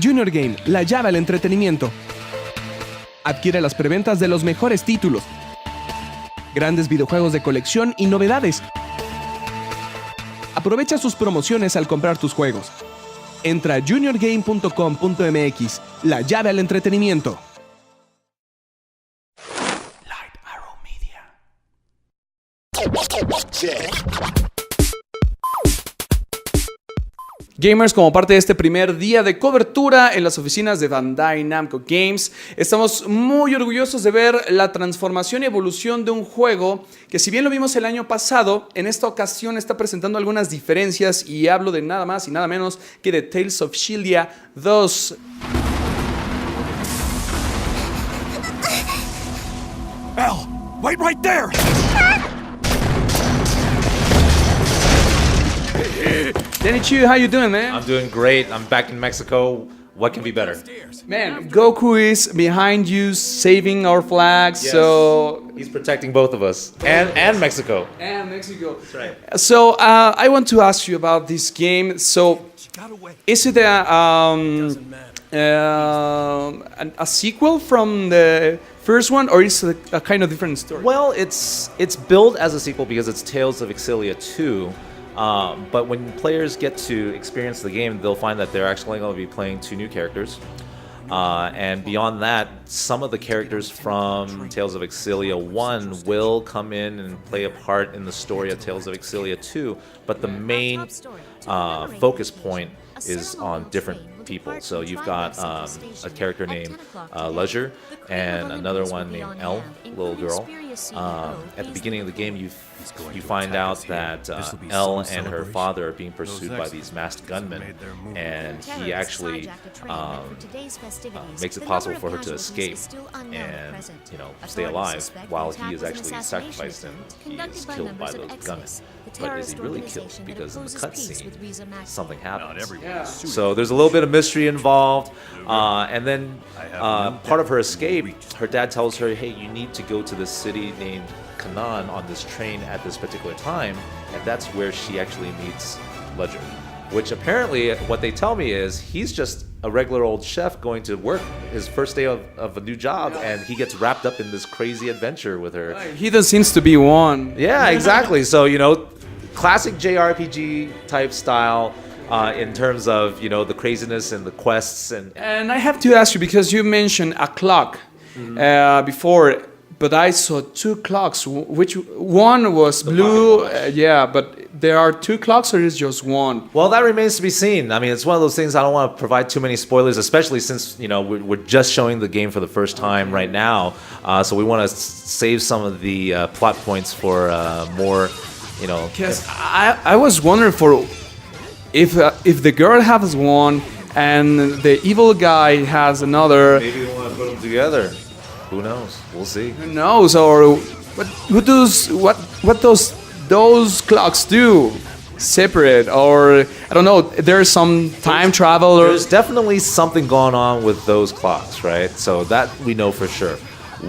Junior Game, la llave al entretenimiento. Adquiere las preventas de los mejores títulos, grandes videojuegos de colección y novedades. Aprovecha sus promociones al comprar tus juegos. Entra a juniorgame.com.mx, la llave al entretenimiento. Light Arrow Media. Gamers, como parte de este primer día de cobertura en las oficinas de Bandai Namco Games, estamos muy orgullosos de ver la transformación y evolución de un juego que, si bien lo vimos el año pasado, en esta ocasión está presentando algunas diferencias, y hablo de nada más y nada menos que de Tales of Xillia 2. Elle, wait right there! Denny Chiu, how you doing, man? I'm doing great. I'm back in Mexico. What can be better? Man, Goku is behind you, saving our flags, Yes. so... He's protecting both of us and Mexico. And Mexico. That's right. So, I want to ask you about this game. So, is it a sequel from the first one, or is it a kind of different story? Well, it's billed as a sequel because it's Tales of Xillia 2. But when players get to experience the game, they'll find that they're actually going to be playing two new characters. And beyond that, some of the characters from Tales of Xillia 1 will come in and play a part in the story of Tales of Xillia 2. But the main focus point is on different people. So you've got a character named Leisure and another one named Elle, little girl. At the beginning of the game, you find out that Elle and her father are being pursued by these masked gunmen, and he actually makes it possible for her to escape and stay alive, while he is actually sacrificed and he is killed by those gunmen. But is he really killed? Because in the cutscene, something happens. So there's a little bit of mystery involved, and then part of her escape, her dad tells her, hey, you need to go to this city named Canaan on this train at this particular time, and that's where she actually meets Ledger. Which apparently, what they tell me is, he's just a regular old chef going to work his first day of a new job, and he gets wrapped up in this crazy adventure with her. He just seems to be one. Yeah, exactly. So, classic JRPG type style in terms of, the craziness and the quests. And I have to ask you, because you mentioned a clock before, but I saw two clocks. Which one was blue? But there are two clocks, or is just one? Well, that remains to be seen. I mean, it's one of those things I don't want to provide too many spoilers, especially since, we're just showing the game for the first time right now. So we want to save some of the plot points for more, Because I was wondering for if the girl has one and the evil guy has another. Maybe we want to put them together. Who knows? We'll see. Who knows? Or what those clocks do? Separate, or I don't know. There's some time travel. There's definitely something going on with those clocks, right? So that we know for sure.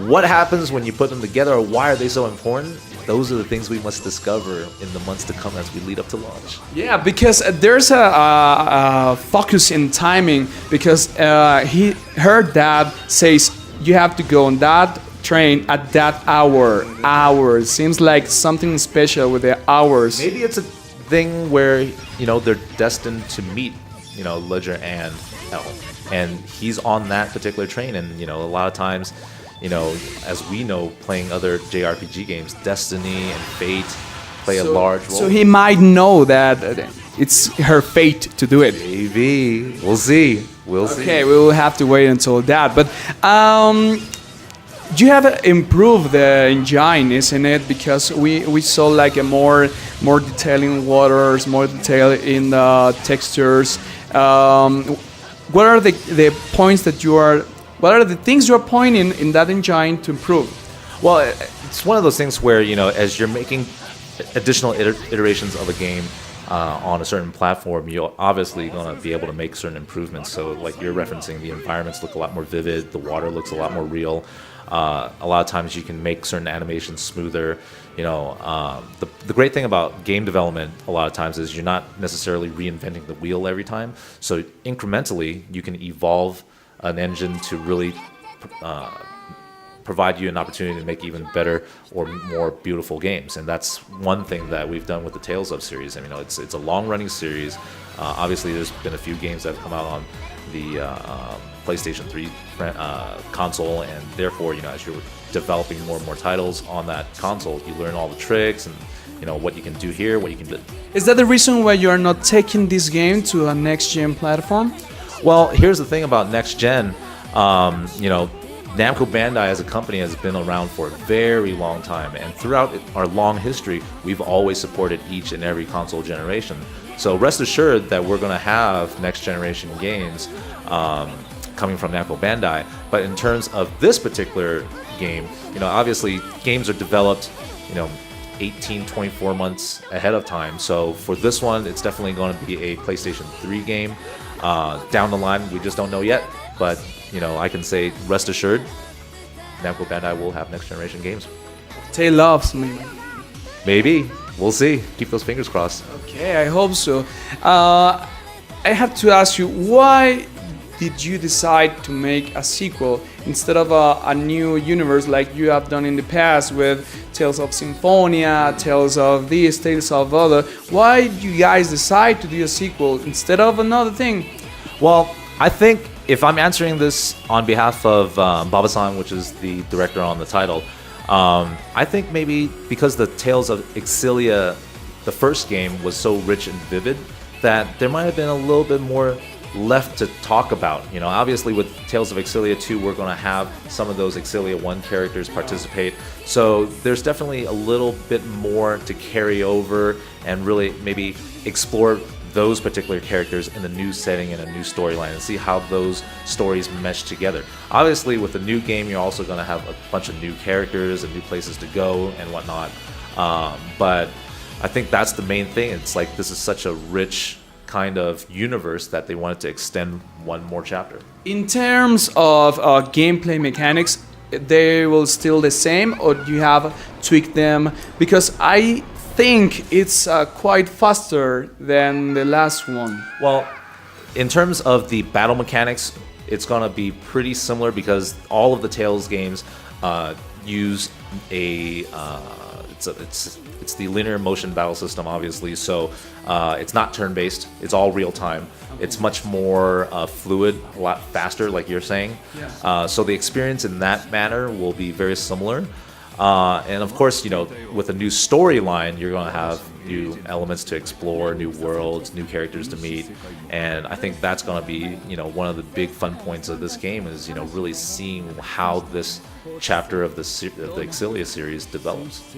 What happens when you put them together, or why are they so important? Those are the things we must discover in the months to come as we lead up to launch. Yeah, because there's a focus in timing. Because her dad says you have to go on that train at that hour. Seems like something special with the hours. Maybe it's a thing where they're destined to meet Ledger and Elle, and he's on that particular train. And a lot of times, as we know, playing other JRPG games, destiny and fate play a large role. So he might know that it's her fate to do it. Maybe. We'll see. Okay, we will have to wait until that. But you have improved the engine, isn't it? Because we saw like a more detail in waters, more detail in the textures. What are the points that you are? What are the things you are pointing in that engine to improve? Well, it's one of those things where as you're making additional iterations of a game, on a certain platform, you're obviously going to be able to make certain improvements. So like you're referencing, the environments look a lot more vivid, the water looks a lot more real. A lot of times you can make certain animations smoother. The great thing about game development a lot of times is you're not necessarily reinventing the wheel every time. So incrementally, you can evolve an engine to really provide you an opportunity to make even better or more beautiful games. And that's one thing that we've done with the Tales of series. I mean, it's a long-running series. Obviously, there's been a few games that have come out on the PlayStation 3 console, and therefore, as you're developing more and more titles on that console, you learn all the tricks and what you can do here, what you can do. Is that the reason why you are not taking this game to a next-gen platform? Well, here's the thing about next-gen. Namco Bandai as a company has been around for a very long time, and throughout our long history, we've always supported each and every console generation. So rest assured that we're going to have next-generation games coming from Namco Bandai. But in terms of this particular game, obviously games are developed, 18, 24 months ahead of time. So for this one, it's definitely going to be a PlayStation 3 game. Down the line, we just don't know yet, but I can say, rest assured, Namco Bandai will have next generation games. Tay loves me. Maybe. We'll see. Keep those fingers crossed. Okay, I hope so. I have to ask you, why did you decide to make a sequel instead of a new universe like you have done in the past with Tales of Symphonia, Tales of this, Tales of other? Why did you guys decide to do a sequel instead of another thing? Well, I think if I'm answering this on behalf of Baba-san, which is the director on the title, I think maybe because the Tales of Xillia, the first game, was so rich and vivid that there might have been a little bit more left to talk about. Obviously with Tales of Xillia 2, we're going to have some of those Xillia 1 characters participate. So there's definitely a little bit more to carry over and really maybe explore those particular characters in a new setting and a new storyline and see how those stories mesh together. Obviously, with a new game, you're also going to have a bunch of new characters and new places to go and whatnot. But I think that's the main thing. It's like this is such a rich kind of universe that they wanted to extend one more chapter. In terms of gameplay mechanics, they will still the same, or do you have tweaked them? Because I think it's quite faster than the last one. Well, in terms of the battle mechanics, it's going to be pretty similar because all of the Tales games use a it's the linear motion battle system, obviously. So it's not turn-based. It's all real-time. It's much more fluid, a lot faster, like you're saying. Yeah. So the experience in that manner will be very similar. And of course, with a new storyline, you're going to have new elements to explore, new worlds, new characters to meet. And I think that's going to be, one of the big fun points of this game is, really seeing how this chapter of the Xillia series develops.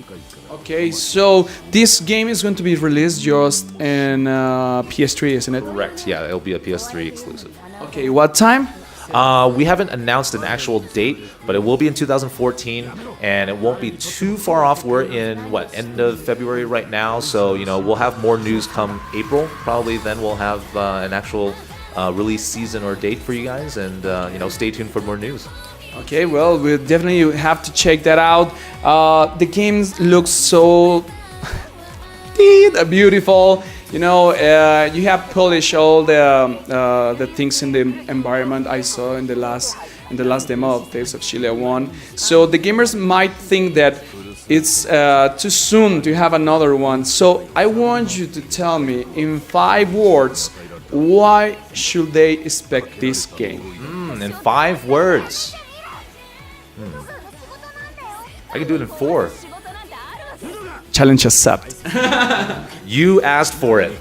Okay, so this game is going to be released just in PS3, isn't it? Correct. Yeah, it'll be a PS3 exclusive. Okay, what time? We haven't announced an actual date, but it will be in 2014, and it won't be too far off. We're in, end of February right now, so, we'll have more news come April. Probably then we'll have an actual release season or date for you guys, and, stay tuned for more news. Okay, well, we'll definitely have to check that out. The game looks so beautiful. You have polished all the things in the environment I saw in the last demo of Tales of Xillia 1. So the gamers might think that it's too soon to have another one. So I want you to tell me in 5 words, why should they expect this game? In 5 words. I can do it in 4. Challenge accepted. You asked for it.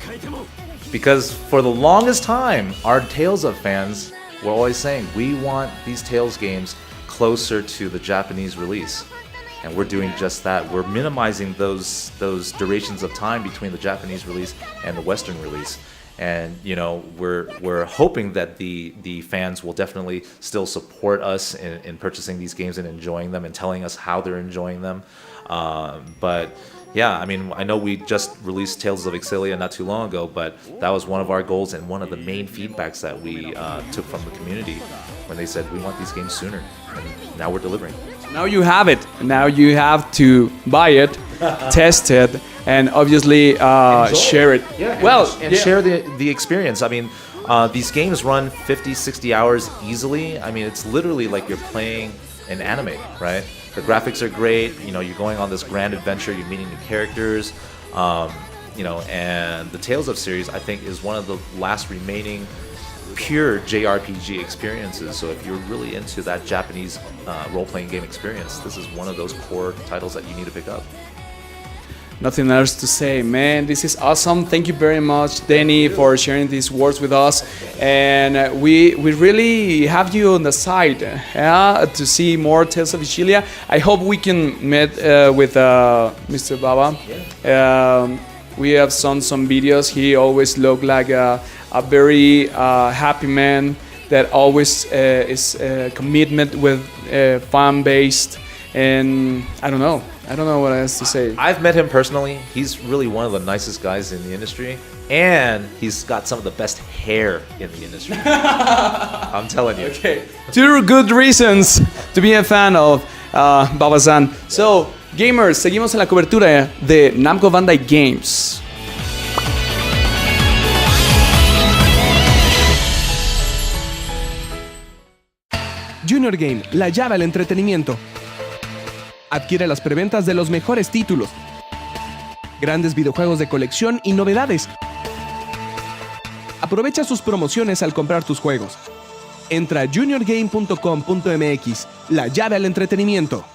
Because for the longest time, our Tales of fans were always saying, we want these Tales games closer to the Japanese release. And we're doing just that. We're minimizing those durations of time between the Japanese release and the Western release. And we're hoping that the fans will definitely still support us in purchasing these games and enjoying them and telling us how they're enjoying them. But Yeah, I mean, I know we just released Tales of Xillia not too long ago, but that was one of our goals and one of the main feedbacks that we took from the community when they said we want these games sooner, and now we're delivering. Now you have it. Now you have to buy it, test it, and obviously share it. Yeah, well, and share the experience. I mean, these games run 50, 60 hours easily. I mean, it's literally like you're playing an anime, right? The graphics are great. You know, you're going on this grand adventure. You're meeting new characters. You know, and the Tales of series, I think, is one of the last remaining pure JRPG experiences. So if you're really into that Japanese role-playing game experience, this is one of those core titles that you need to pick up. Nothing else to say, man. This is awesome. Thank you very much, Denny, for sharing these words with us. And we really have you on the side to see more Tales of Xillia. I hope we can meet with Mr. Baba. We have seen some videos. He always looked like a very happy man that always is commitment with fan-based. And I don't know what else to say. I've met him personally. He's really one of the nicest guys in the industry, and he's got some of the best hair in the industry. I'm telling you. Okay, 2 good reasons to be a fan of Baba-san. So, gamers, seguimos en la cobertura de Namco Bandai Games. Junior Game, la llave al entretenimiento. Adquiere las preventas de los mejores títulos, grandes videojuegos de colección y novedades. Aprovecha sus promociones al comprar tus juegos. Entra a juniorgame.com.mx, la llave al entretenimiento.